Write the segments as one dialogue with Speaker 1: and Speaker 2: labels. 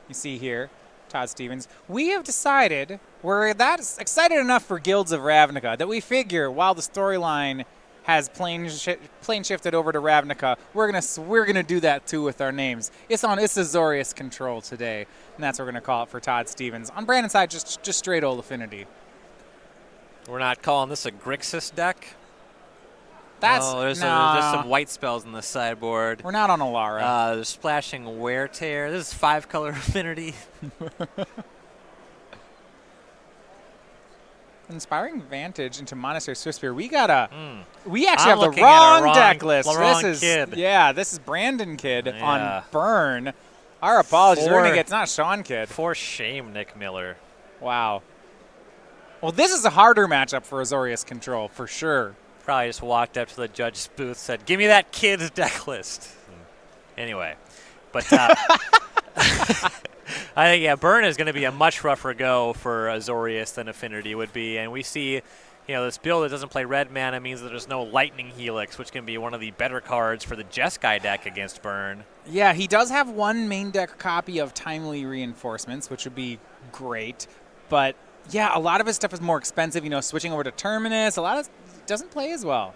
Speaker 1: You see here, Todd Stevens. We have decided we're that excited enough for Guilds of Ravnica that we figure while the storyline has plane shifted over to Ravnica, we're gonna do that too with our names. It's Azorius Control today, and that's what we're gonna call it for Todd Stevens. On Brandon's side, just straight old Affinity.
Speaker 2: We're not calling this a Grixis deck.
Speaker 1: There's
Speaker 2: some white spells in the sideboard.
Speaker 1: We're not on Alara.
Speaker 2: There's Splashing Wear Tear. This is 5-color Affinity.
Speaker 1: Inspiring Vantage into Monastery Swiftspear. We actually
Speaker 2: I'm
Speaker 1: have the wrong deck list.
Speaker 2: Kid.
Speaker 1: This is Brandon Kid on Burn. Our apologies. It's not Sean Kid.
Speaker 2: For shame, Nick Miller.
Speaker 1: Wow. Well, this is a harder matchup for Azorius Control, for sure.
Speaker 2: Probably just walked up to the judge's booth, said, "Give me that kid's deck list." Anyway, but I think Burn is going to be a much rougher go for Azorius than Affinity would be, and we see, this build that doesn't play red mana means that there's no Lightning Helix, which can be one of the better cards for the Jeskai deck against Burn.
Speaker 1: Yeah, he does have one main deck copy of Timely Reinforcements, which would be great, but yeah, a lot of his stuff is more expensive. Switching over to Terminus, a lot of doesn't play as well.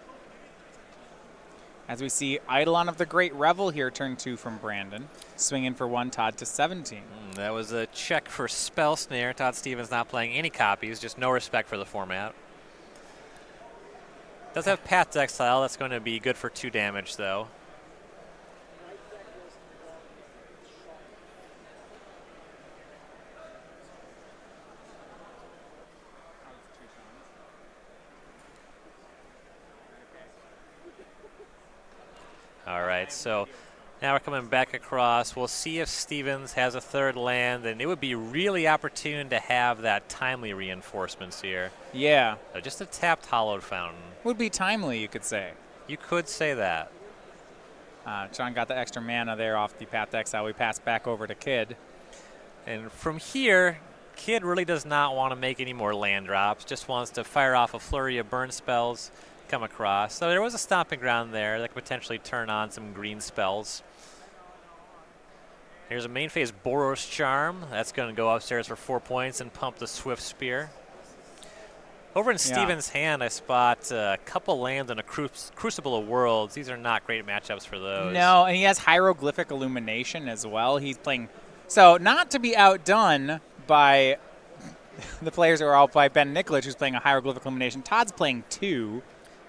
Speaker 1: As we see Eidolon of the Great Revel here, turn 2 from Brandon. Swinging for 1, Todd to 17.
Speaker 2: That was a check for Spell Snare. Todd Stevens not playing any copies, just no respect for the format. Does have Path to Exile. That's going to be good for 2 damage, though. All right, so now we're coming back across. We'll see if Stevens has a 3rd land, and it would be really opportune to have that Timely Reinforcements here.
Speaker 1: Yeah.
Speaker 2: So just a tapped Hallowed Fountain.
Speaker 1: Would be timely, you could say.
Speaker 2: You could say that.
Speaker 1: John got the extra mana there off the Path to Exile. We pass back over to Kid.
Speaker 2: And from here, Kid really does not want to make any more land drops, just wants to fire off a flurry of burn spells, come across. So there was a stomping ground there that could potentially turn on some green spells. Here's a main phase Boros Charm. That's going to go upstairs for 4 points and pump the Swift Spear. Over in Stevens' hand, I spot a couple lands and a Crucible of Worlds. These are not great matchups for those.
Speaker 1: No, and he has Hieroglyphic Illumination as well. He's playing... So, not to be outdone by the players who are all by Ben Nikolic, who's playing a Hieroglyphic Illumination. Todd's playing 2.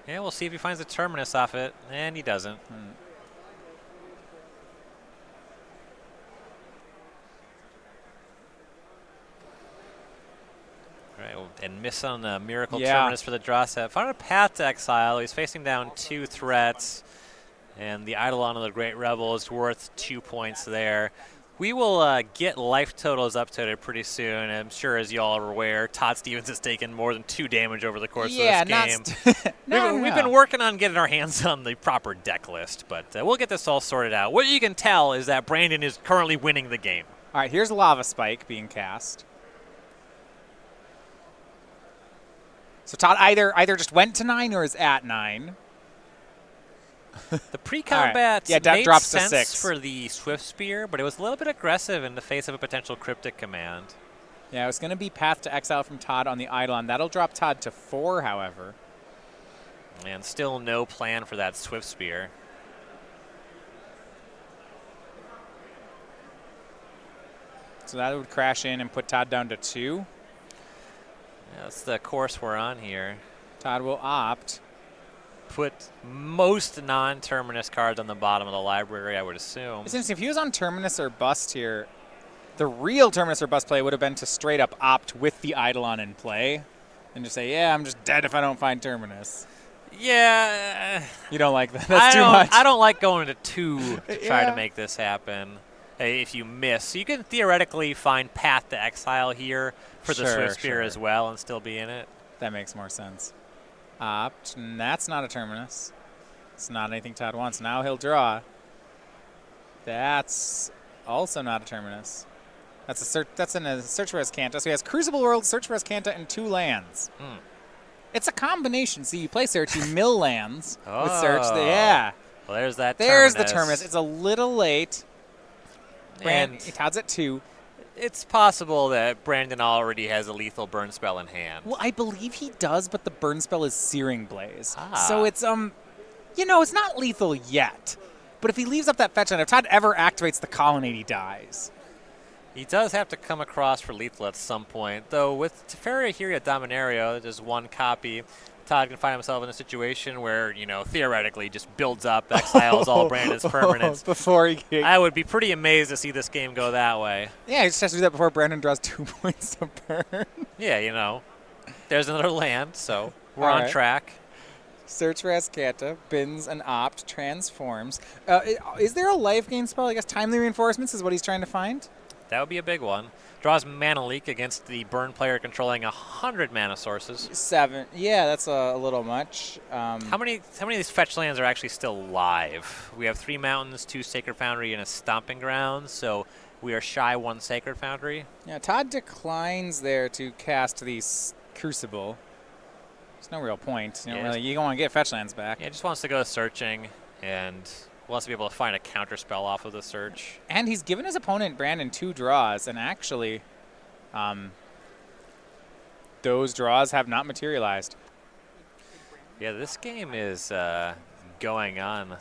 Speaker 2: Yeah, we'll see if he finds a Terminus off it, and he doesn't. All right, and miss on the Miracle Terminus for the draw set. Found a Path to Exile. He's facing down 2 threats, and the Eidolon of the Great Revel is worth 2 points there. We will get life totals updated pretty soon. I'm sure, as y'all are aware, Todd Stevens has taken more than 2 damage over the course of this game. We've been working on getting our hands on the proper deck list, but we'll get this all sorted out. What you can tell is that Brandon is currently winning the game.
Speaker 1: All right, here's Lava Spike being cast. So Todd either just went to 9 or is at 9.
Speaker 2: The pre-combat made
Speaker 1: drops
Speaker 2: sense
Speaker 1: to 6
Speaker 2: for the Swift Spear, but it was a little bit aggressive in the face of a potential Cryptic command.
Speaker 1: Yeah, it was going to be Path to Exile from Todd on the Eidolon. That'll drop Todd to 4, however.
Speaker 2: And still no plan for that Swift Spear.
Speaker 1: So that would crash in and put Todd down to 2.
Speaker 2: Yeah, that's the course we're on here.
Speaker 1: Todd will opt.
Speaker 2: Put most non-Terminus cards on the bottom of the library, I would assume.
Speaker 1: It's interesting. If he was on Terminus or Bust here, the real Terminus or Bust play would have been to straight up opt with the Eidolon in play and just say, yeah, I'm just dead if I don't find Terminus.
Speaker 2: Yeah.
Speaker 1: You don't like that? That's too much.
Speaker 2: I don't like going to 2 to try to make this happen. If you miss. So you can theoretically find Path to Exile here for the Swift Spear as well and still be in it.
Speaker 1: That makes more sense. Opt. And that's not a Terminus. It's not anything Todd wants. Now he'll draw. That's also not a Terminus. That's in a Search for Azcanta. So he has Crucible World, Search for Azcanta, and 2 lands. It's a combination. See, you play Search, you mill lands with Search. Yeah.
Speaker 2: Well, there's that
Speaker 1: There's
Speaker 2: Terminus.
Speaker 1: the Terminus. It's a little late. And Todd's at 2.
Speaker 2: It's possible that Brandon already has a lethal burn spell in hand.
Speaker 1: Well, I believe he does, but the burn spell is Searing Blaze.
Speaker 2: Ah.
Speaker 1: So it's, it's not lethal yet. But if he leaves up that fetch land, if Todd ever activates the Colonnade, he dies.
Speaker 2: He does have to come across for lethal at some point, though with Teferia Hyria Dominario, there's one copy. Todd can find himself in a situation where, theoretically just builds up, exiles all Brandon's permanents.
Speaker 1: Before he
Speaker 2: I would be pretty amazed to see this game go that way.
Speaker 1: Yeah, he just has to do that before Brandon draws 2 points to burn.
Speaker 2: Yeah, there's another land, so we're
Speaker 1: All
Speaker 2: on
Speaker 1: right.
Speaker 2: track.
Speaker 1: Search for Ascanta, bins an opt, transforms. Is there a life gain spell? I guess Timely Reinforcements is what he's trying to find.
Speaker 2: That would be a big one. Draws Mana Leak against the burn player controlling 100 mana sources.
Speaker 1: 7. Yeah, that's a little much.
Speaker 2: How many of these fetch lands are actually still live? We have 3 mountains, 2 Sacred Foundry, and a Stomping Ground, so we are shy 1 Sacred Foundry.
Speaker 1: Yeah, Todd declines there to cast the Crucible. There's no real point. You don't want to get fetch lands back.
Speaker 2: Yeah, just wants to go searching and wants to be able to find a counter spell off of the search.
Speaker 1: And he's given his opponent, Brandon, 2 draws, and actually those draws have not materialized.
Speaker 2: Yeah, this game is going on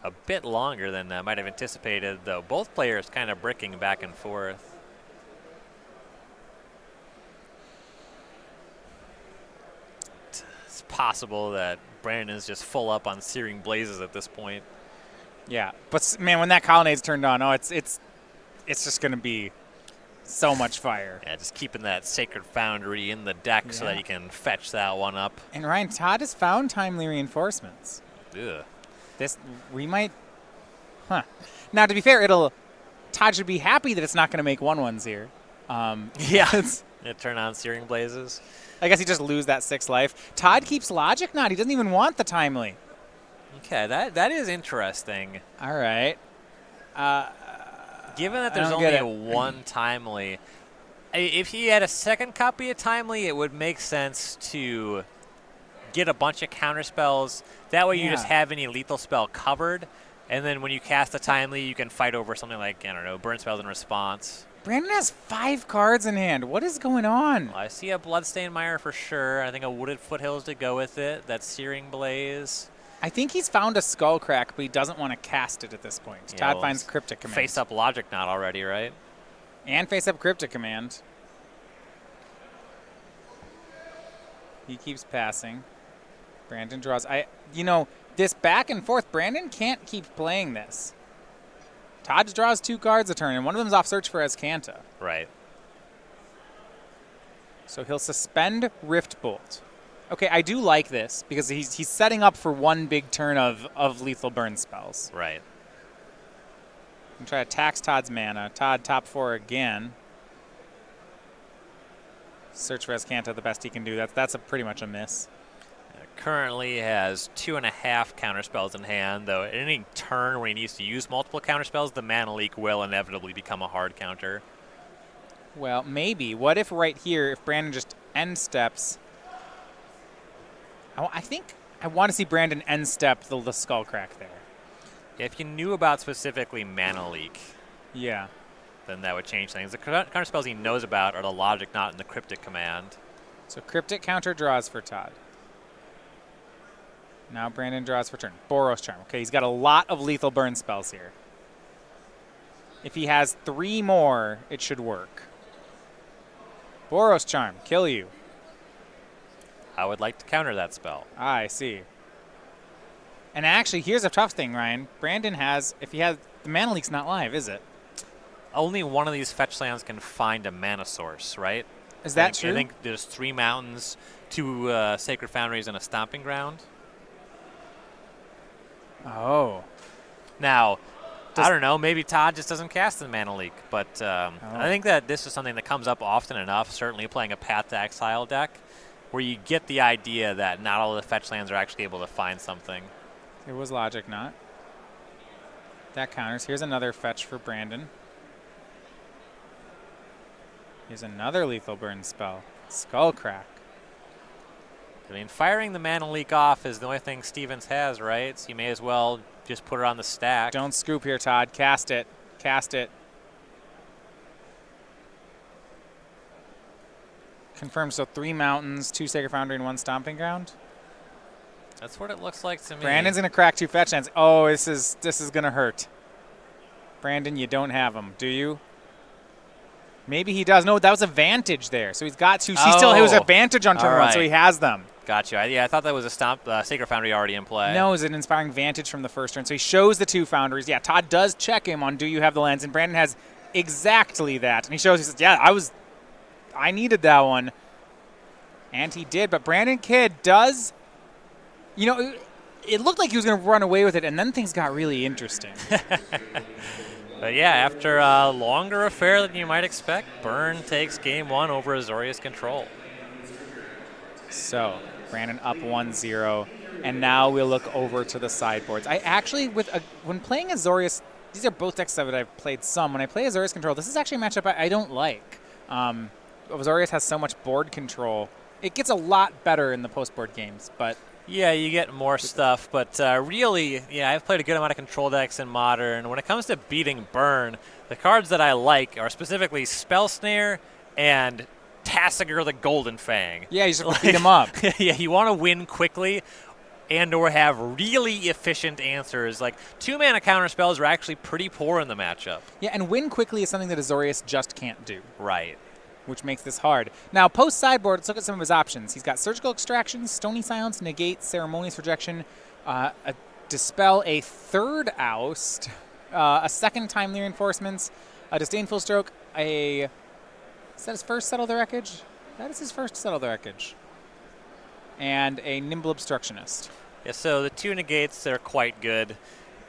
Speaker 2: a bit longer than I might have anticipated, though both players kind of bricking back and forth. It's possible that Brandon is just full up on Searing Blazes at this point.
Speaker 1: Yeah, but man, when that Colonnade's turned on, it's just going to be so much fire.
Speaker 2: Yeah, just keeping that Sacred Foundry in the deck so that you can fetch that one up.
Speaker 1: And Ryan, Todd has found Timely Reinforcements.
Speaker 2: Ugh.
Speaker 1: We might, Now, to be fair, Todd should be happy that it's not going to make 1/1s here.
Speaker 2: Yeah. Turn on Searing Blazes.
Speaker 1: I guess he just lose that 6 life. Todd keeps Logic Knot. He doesn't even want the Timely.
Speaker 2: Okay, that is interesting.
Speaker 1: All right.
Speaker 2: Given that there's only 1 Timely, if he had a second copy of Timely, it would make sense to get a bunch of counter spells. That way you just have any lethal spell covered, and then when you cast a Timely, you can fight over something like, I don't know, burn spells in response.
Speaker 1: Brandon has 5 cards in hand. What is going on?
Speaker 2: Well, I see a Bloodstained Mire for sure. I think a Wooded Foothills to go with it. That's Searing Blaze.
Speaker 1: I think he's found a Skullcrack, but he doesn't want to cast it at this point.
Speaker 2: Yeah,
Speaker 1: Todd finds Cryptic Command.
Speaker 2: Face up Logic Knot already, right?
Speaker 1: And face up Cryptic Command. He keeps passing. Brandon draws. This back and forth, Brandon can't keep playing this. Todd draws 2 cards a turn, and one of them's off search for Ascanta.
Speaker 2: Right.
Speaker 1: So he'll suspend Rift Bolt. Okay, I do like this because he's setting up for 1 big turn of lethal burn spells.
Speaker 2: Right.
Speaker 1: I'm trying to tax Todd's mana. Todd top 4 again. Search for Ascanta the best he can do. That's pretty much a miss.
Speaker 2: Currently has 2.5 counter spells in hand, though at any turn where he needs to use multiple counter spells, the Mana Leak will inevitably become a hard counter.
Speaker 1: Well, maybe. What if right here, if Brandon just end steps? I think I want to see Brandon end step the Skullcrack there.
Speaker 2: If you knew about specifically Mana Leak,
Speaker 1: yeah,
Speaker 2: then that would change things. The counter spells he knows about are the Logic Knot and the Cryptic Command.
Speaker 1: So Cryptic counter draws for Todd. Now Brandon draws for turn. Boros Charm. Okay, he's got a lot of lethal burn spells here. If he has 3 more, it should work. Boros Charm, kill you.
Speaker 2: I would like to counter that spell.
Speaker 1: I see. And actually, here's a tough thing, Ryan. Brandon has, the Mana Leak's not live, is it?
Speaker 2: Only one of these fetch lands can find a mana source, right?
Speaker 1: Is that true?
Speaker 2: I think there's 3 mountains, 2 Sacred Foundries, and a Stomping Ground.
Speaker 1: Oh.
Speaker 2: Now, I don't know, maybe Todd just doesn't cast the Mana Leak, but I think that this is something that comes up often enough, certainly playing a Path to Exile deck, where you get the idea that not all of the fetch lands are actually able to find something.
Speaker 1: It was Logic Knot. That counters. Here's another fetch for Brandon. Here's another lethal burn spell. Skullcrack.
Speaker 2: I mean, firing the Mana Leak off is the only thing Stevens has, right? So you may as well just put it on the stack.
Speaker 1: Don't scoop here, Todd. Cast it. Cast it. Confirmed, so 3 mountains, 2 Sacred Foundry, and 1 Stomping Ground.
Speaker 2: That's what it looks like to me.
Speaker 1: Brandon's going to crack 2 fetch lands. Oh, this is going to hurt. Brandon, you don't have them, do you? Maybe he does. No, that was a Vantage there. So he's got 2. He still, it was a Vantage on turn 1, so he has them.
Speaker 2: Gotcha. I thought that was a Sacred Foundry already in play.
Speaker 1: No, it was an Inspiring Vantage from the first turn. So he shows the 2 Foundries. Yeah, Todd does check him on do you have the lands, and Brandon has exactly that. And he shows, he says, yeah, I needed that one. And he did, but Brandon Kidd does, you know, it looked like he was going to run away with it, and then things got really interesting.
Speaker 2: But yeah, after a longer affair than you might expect, Burn takes game 1 over Azorius Control.
Speaker 1: So, Brandon up 1-0, and now we'll look over to the sideboards. I actually, when playing Azorius, these are both decks that I've played some. When I play Azorius Control, this is actually a matchup I don't like. Azorius has so much board control. It gets a lot better in the post-board games, but...
Speaker 2: Yeah, you get more stuff, but really, yeah, I've played a good amount of control decks in Modern. When it comes to beating Burn, the cards that I like are specifically Spell Snare and Tassiger the Golden Fang.
Speaker 1: Yeah, you just have to beat him up.
Speaker 2: Yeah, you want to win quickly and or have really efficient answers. Like, 2-mana counter spells are actually pretty poor in the matchup.
Speaker 1: Yeah, and win quickly is something that Azorius just can't do.
Speaker 2: Right.
Speaker 1: Which makes this hard. Now, post-sideboard, let's look at some of his options. He's got Surgical Extraction, Stony Silence, Negate, Ceremonious Rejection, Dispel, a 3rd Oust, a 2nd Timely Reinforcements, a Disdainful Stroke, is that his first Settle the Wreckage? That is his first Settle the Wreckage. And a Nimble Obstructionist.
Speaker 2: Yeah, so the 2 negates, they're quite good.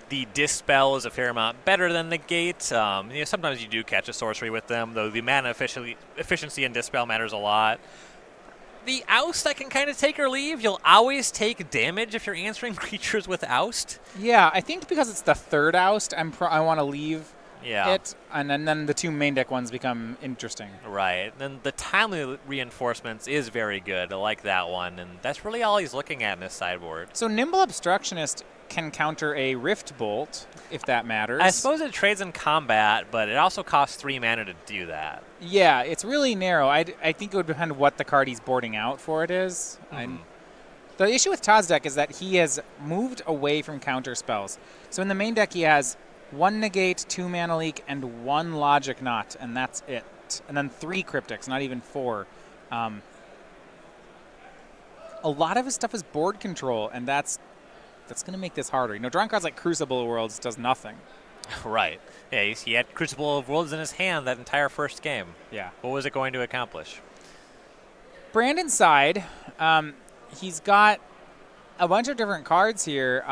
Speaker 2: The Dispel is a fair amount better than Negate. Sometimes you do catch a sorcery with them, though the mana efficiency in Dispel matters a lot. The Oust I can kind of take or leave. You'll always take damage if you're answering creatures with Oust.
Speaker 1: Yeah, I think because it's the 3rd Oust, I want to leave it, and then the 2 main deck ones become interesting.
Speaker 2: Right. And then the Timely Reinforcements is very good. I like that one, and that's really all he's looking at in his sideboard.
Speaker 1: So Nimble Obstructionist can counter a Rift Bolt, if that matters.
Speaker 2: I suppose it trades in combat, but it also costs 3 mana to do that.
Speaker 1: Yeah, it's really narrow. I think it would depend on what the card he's boarding out for it is. The issue with Todd's deck is that he has moved away from counter spells. So in the main deck, he has 1 Negate, 2 Mana Leak, and 1 Logic Knot, and that's it. And then 3 Cryptics, not even 4. A lot of his stuff is board control, and that's going to make this harder. You know, drawing cards like Crucible of Worlds does nothing.
Speaker 2: Right. Yeah, he had Crucible of Worlds in his hand that entire first game.
Speaker 1: Yeah.
Speaker 2: What was it going to accomplish?
Speaker 1: Brandon's side, he's got a bunch of different cards here.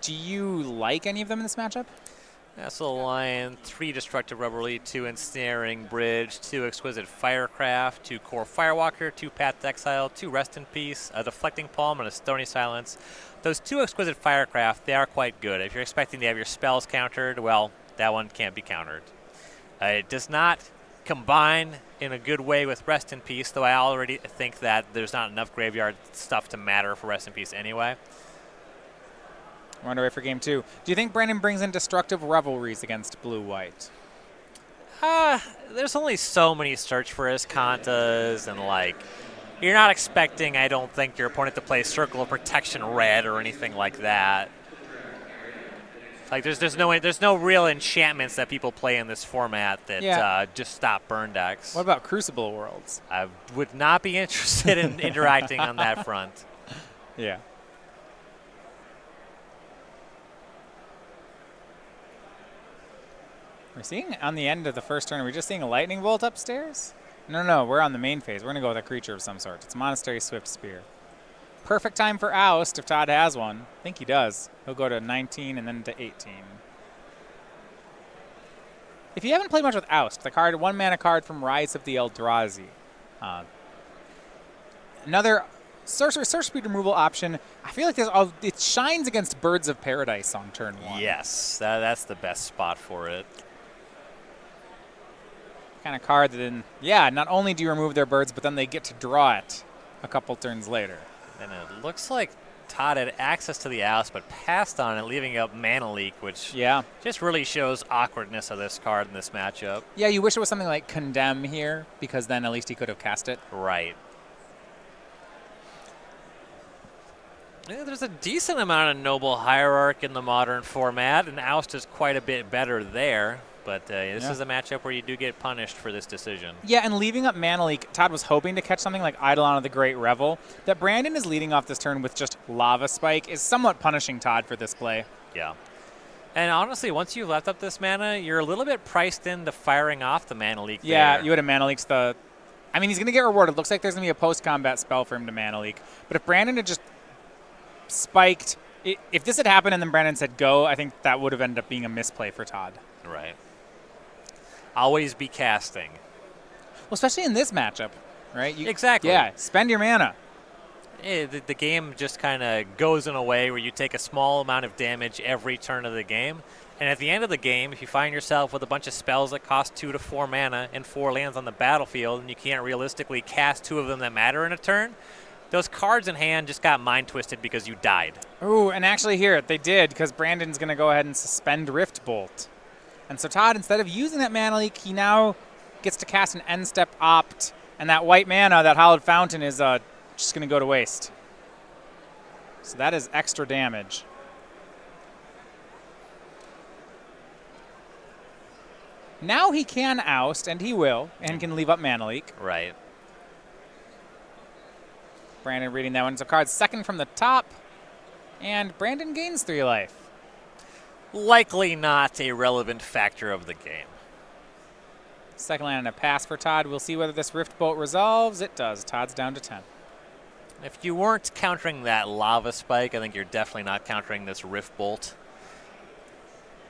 Speaker 1: Do you like any of them in this matchup?
Speaker 2: Castle Lion, 3 Destructive Revelry, 2 Ensnaring Bridge, 2 Exquisite Firecraft, 2 Core Firewalker, 2 Path to Exile, 2 Rest in Peace, a Deflecting Palm, and a Stony Silence. Those 2 Exquisite Firecraft, they are quite good. If you're expecting to have your spells countered, well, that one can't be countered. It does not combine in a good way with Rest in Peace, though I already think that there's not enough graveyard stuff to matter for Rest in Peace anyway.
Speaker 1: We're underway for game 2. Do you think Brandon brings in Destructive Revelries against blue-white?
Speaker 2: There's only so many Search for Iskantas, and like, you're not expecting, I don't think, your opponent to play Circle of Protection red or anything like that. Like, there's no real enchantments that people play in this format that just stop burn decks.
Speaker 1: What about Crucible Worlds?
Speaker 2: I would not be interested in interacting on that front.
Speaker 1: Yeah. We're seeing on the end of the first turn, are we just seeing a lightning bolt upstairs? No, we're on the main phase. We're going to go with a creature of some sort. It's Monastery Swift Spear. Perfect time for Oust if Todd has one. I think he does. He'll go to 19 and then to 18. If you haven't played much with Oust, the card, 1 mana card from Rise of the Eldrazi. Another sorcery speed removal option. I feel like it shines against Birds of Paradise on turn 1.
Speaker 2: Yes, that's the best spot for it.
Speaker 1: Kind of card that then, not only do you remove their birds, but then they get to draw it a couple turns later.
Speaker 2: And it looks like Todd had access to the oust, but passed on it, leaving up Mana Leak, which just really shows awkwardness of this card in this matchup.
Speaker 1: Yeah, you wish it was something like Condemn here, because then at least he could have cast it.
Speaker 2: Right. Yeah, there's a decent amount of Noble Hierarch in the modern format, and oust is quite a bit better there. But this is a matchup where you do get punished for this decision.
Speaker 1: Yeah, and leaving up Mana Leak, Todd was hoping to catch something like Eidolon of the Great Revel. That Brandon is leading off this turn with just Lava Spike is somewhat punishing Todd for this play.
Speaker 2: Yeah. And honestly, once you've left up this mana, you're a little bit priced into firing off the Mana Leak
Speaker 1: Yeah,
Speaker 2: there.
Speaker 1: you would have Mana Leak's the... I mean, he's going to get rewarded. Looks like there's going to be a post-combat spell for him to Mana Leak. But if Brandon had just spiked... If this had happened and then Brandon said go, I think that would have ended up being a misplay for Todd.
Speaker 2: Right. Always be casting.
Speaker 1: Well, especially in this matchup, right?
Speaker 2: Exactly.
Speaker 1: Yeah, spend your mana.
Speaker 2: The game just kind of goes in a way where you take a small amount of damage every turn of the game. And at the end of the game, if you find yourself with a bunch of spells that cost 2 to 4 mana and 4 lands on the battlefield, and you can't realistically cast 2 of them that matter in a turn, those cards in hand just got mind twisted because you died.
Speaker 1: Ooh, and actually here, they did, because Brandon's going to go ahead and suspend Rift Bolt. And so Todd, instead of using that Mana Leak, he now gets to cast an end step Opt, and that white mana, that Hallowed Fountain, is just going to go to waste. So that is extra damage. Now he can oust, and he will, and can leave up Mana Leak.
Speaker 2: Right.
Speaker 1: Brandon reading that one. So card's second from the top, and Brandon gains 3 life.
Speaker 2: Likely not a relevant factor of the game.
Speaker 1: Second land and a pass for Todd. We'll see whether this Rift Bolt resolves. It does. Todd's down to 10.
Speaker 2: If you weren't countering that Lava Spike, I think you're definitely not countering this Rift Bolt.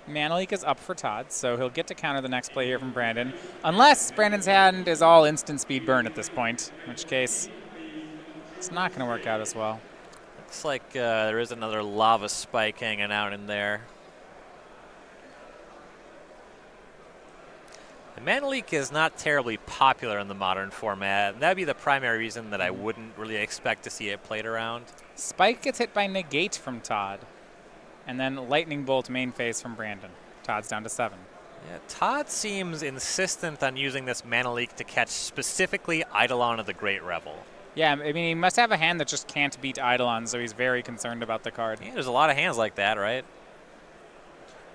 Speaker 1: Mana Leak is up for Todd, so he'll get to counter the next play here from Brandon. Unless Brandon's hand is all instant speed burn at this point, in which case it's not going to work out as well.
Speaker 2: Looks like there is another Lava Spike hanging out in there. The Mana Leak is not terribly popular in the modern format. That'd be the primary reason that I wouldn't really expect to see it played around.
Speaker 1: Spike gets hit by Negate from Todd. And then Lightning Bolt main phase from Brandon. Todd's down to 7.
Speaker 2: Yeah, Todd seems insistent on using this Mana Leak to catch specifically Eidolon of the Great Revel.
Speaker 1: Yeah, I mean, he must have a hand that just can't beat Eidolon, so he's very concerned about the card.
Speaker 2: Yeah, there's a lot of hands like that, right?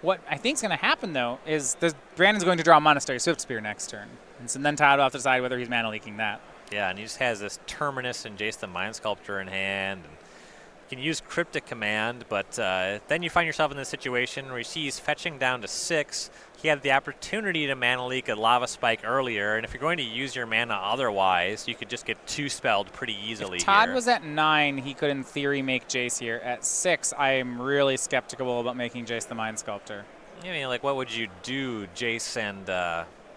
Speaker 1: What I think is going to happen, though, is Brandon's going to draw Monastery Swiftspear next turn. And so then Todd will have to decide whether he's Mana Leaking that.
Speaker 2: Yeah, and he just has this Terminus and Jace the Mind Sculptor in hand. And you can use Cryptic Command, but then you find yourself in this situation where he's fetching down to 6. He had the opportunity to Mana Leak a Lava Spike earlier, and if you're going to use your mana otherwise, you could just get 2-spelled pretty easily.
Speaker 1: If Todd
Speaker 2: here.
Speaker 1: was at 9, he could in theory make Jace here. At 6, I am really skeptical about making Jace the Mind Sculptor.
Speaker 2: I mean, like, what would you do, Jace, and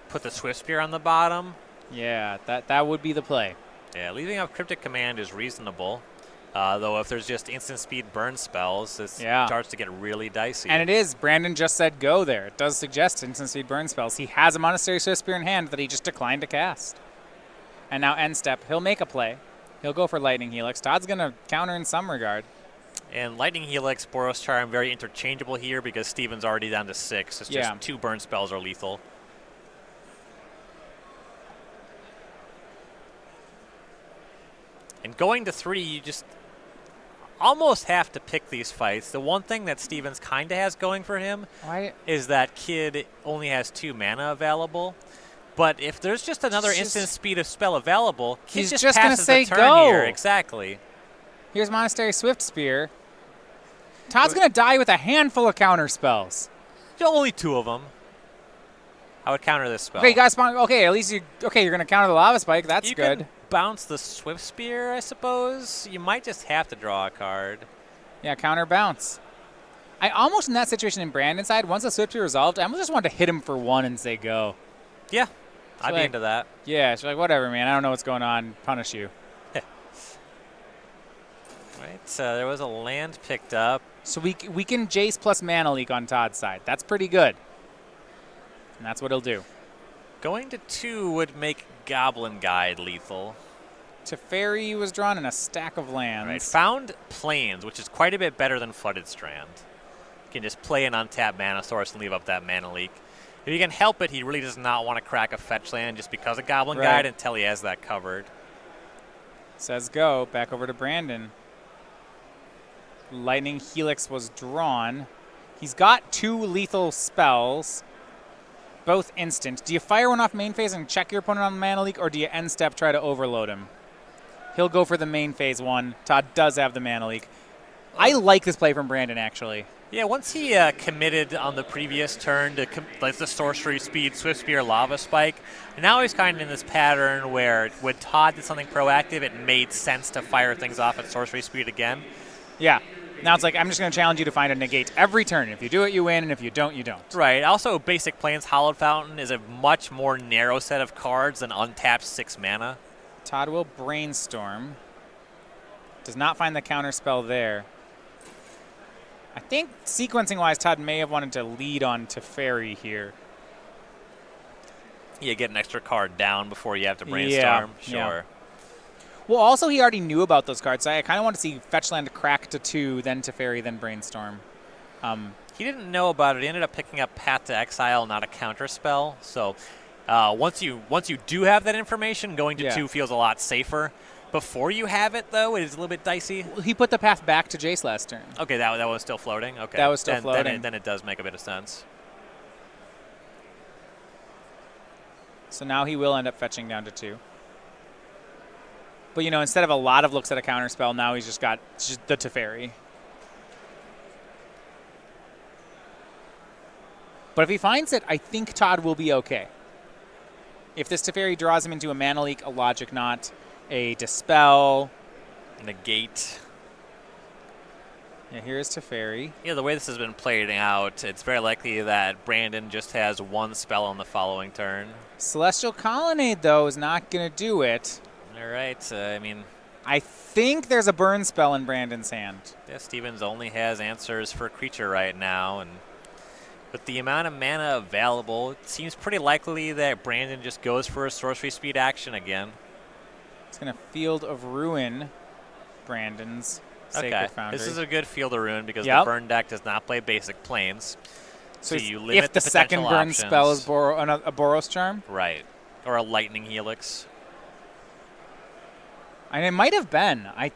Speaker 2: put the Swiftspear on the bottom?
Speaker 1: Yeah, that would be the play.
Speaker 2: Yeah, leaving up Cryptic Command is reasonable. Though if there's just instant speed burn spells, it starts to get really dicey.
Speaker 1: And it is. Brandon just said go there. It does suggest instant speed burn spells. He has a Monastery Swiftspear in hand that he just declined to cast. And now end step. He'll make a play. He'll go for Lightning Helix. Todd's going to counter in some regard.
Speaker 2: And Lightning Helix, Boros Charm, very interchangeable here because Steven's already down to 6. It's just 2 burn spells are lethal. And going to 3, you just almost have to pick these fights. The one thing that Stevens kind of has going for him is that Kid only has 2 mana available. But if there's just another instant speed of spell available,
Speaker 1: he's
Speaker 2: just
Speaker 1: going to
Speaker 2: passes
Speaker 1: say
Speaker 2: the turn
Speaker 1: go.
Speaker 2: here. Exactly.
Speaker 1: Here's Monastery Swiftspear. Todd's going to die with a handful of counter spells.
Speaker 2: Only 2 of them. I would counter this spell.
Speaker 1: Okay, you got spawn. Okay, at least you're going to counter the Lava Spike. That's good.
Speaker 2: Can bounce the Swiftspear, I suppose. You might just have to draw a card.
Speaker 1: Yeah, counter bounce. I almost, in that situation in Brandon's side, once the Swiftspear resolved, I almost just wanted to hit him for 1 and say go.
Speaker 2: Yeah,
Speaker 1: So
Speaker 2: I'd be into that.
Speaker 1: Yeah, she's like, whatever, man. I don't know what's going on. Punish you.
Speaker 2: Right, so there was a land picked up.
Speaker 1: So we can Jace plus Mana Leak on Todd's side. That's pretty good. And that's what he'll do.
Speaker 2: Going to 2 would make Goblin Guide lethal.
Speaker 1: Teferi was drawn in a stack of lands.
Speaker 2: Right. Found Plains, which is quite a bit better than Flooded Strand. You can just play an untapped mana source and leave up that mana leak. If you can help it, he really does not want to crack a fetch land just because of Goblin Guide until he has that covered.
Speaker 1: Says go. Back over to Brandon. Lightning Helix was drawn. He's got 2 lethal spells, both instant. Do you fire one off main phase and check your opponent on the mana leak, or do you end step try to overload him? He'll go for the main phase one. Todd does have the mana leak. I like this play from Brandon, actually.
Speaker 2: Yeah, once he committed on the previous turn to like the Sorcery Speed, Swift Spear, Lava Spike, and now he's kind of in this pattern where when Todd did something proactive, it made sense to fire things off at Sorcery Speed again.
Speaker 1: Yeah. Now it's like, I'm just going to challenge you to find a negate every turn. If you do it, you win, and if you don't, you don't.
Speaker 2: Right. Also, Basic Plains Hallowed Fountain is a much more narrow set of cards than untapped 6 mana.
Speaker 1: Todd will Brainstorm. Does not find the counter spell there. I think sequencing-wise, Todd may have wanted to lead on Teferi here.
Speaker 2: Yeah, get an extra card down before you have to Brainstorm.
Speaker 1: Yeah,
Speaker 2: sure.
Speaker 1: Yeah. Well, also, he already knew about those cards, so I kind of want to see Fetchland crack to 2, then Teferi, then Brainstorm.
Speaker 2: He didn't know about it. He ended up picking up Path to Exile, not a counter spell. So once you do have that information, going to 2 feels a lot safer. Before you have it, though, it is a little bit dicey.
Speaker 1: Well, he put the path back to Jace last turn.
Speaker 2: Okay, that was still floating? Okay.
Speaker 1: That was still floating.
Speaker 2: Then it does make a bit of sense.
Speaker 1: So now he will end up fetching down to 2. But, you know, instead of a lot of looks at a counter spell, now he's just got the Teferi. But if he finds it, I think Todd will be okay. If this Teferi draws him into a mana leak, a Logic Knot, a Dispel.
Speaker 2: Negate.
Speaker 1: Yeah, here's Teferi.
Speaker 2: Yeah, the way this has been played out, it's very likely that Brandon just has 1 spell on the following turn.
Speaker 1: Celestial Colonnade, though, is not going to do it.
Speaker 2: All right. I mean,
Speaker 1: I think there's a burn spell in Brandon's hand.
Speaker 2: Yeah, Stevens only has answers for creature right now, and with the amount of mana available, it seems pretty likely that Brandon just goes for a Sorcery Speed action again.
Speaker 1: It's going to Field of Ruin Brandon's Sacred Foundry.
Speaker 2: This is a good Field of Ruin because the burn deck does not play Basic Plains. So you limit
Speaker 1: if the second burn
Speaker 2: options.
Speaker 1: Spell is a Boros Charm?
Speaker 2: Right. Or a Lightning Helix.
Speaker 1: And it might have been. I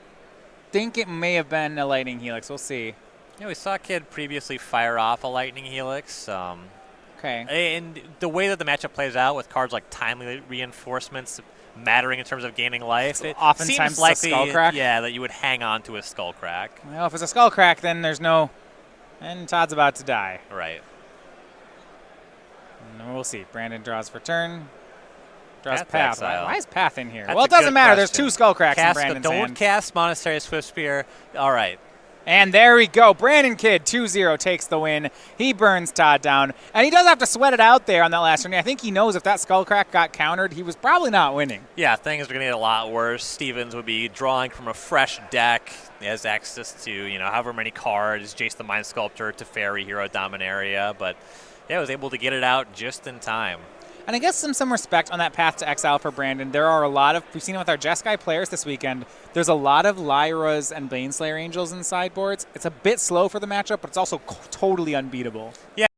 Speaker 1: think it may have been a Lightning Helix. We'll see.
Speaker 2: Yeah, we saw a kid previously fire off a Lightning Helix.
Speaker 1: Okay.
Speaker 2: And the way that the matchup plays out with cards like Timely Reinforcements mattering in terms of gaining life, it
Speaker 1: oftentimes
Speaker 2: seems likely,
Speaker 1: a Skullcrack.
Speaker 2: Yeah, that you would hang on to a Skullcrack.
Speaker 1: Well, if it's a Skullcrack, then there's no... And Todd's about to die.
Speaker 2: Right.
Speaker 1: And we'll see. Brandon draws for turn. Draws
Speaker 2: Path.
Speaker 1: Why is Path in here?
Speaker 2: That's
Speaker 1: well, it doesn't matter. There's 2 Skullcracks in Brandon's hand.
Speaker 2: Don't cast Monastery Swift Spear. All right.
Speaker 1: And there we go. Brandon Kidd, 2-0, takes the win. He burns Todd down. And he does have to sweat it out there on that last turn. I think he knows if that Skullcrack got countered, he was probably not winning.
Speaker 2: Yeah, things are going to get a lot worse. Stevens would be drawing from a fresh deck. He has access to, however many cards, Jace the Mind Sculptor, Teferi, Hero Dominaria. But, yeah, was able to get it out just in time.
Speaker 1: And I guess some respect on that Path to Exile for Brandon. There are a lot of, we've seen it with our Jeskai players this weekend, there's a lot of Lyras and Baneslayer Angels in sideboards. It's a bit slow for the matchup, but it's also totally unbeatable.
Speaker 2: Yeah.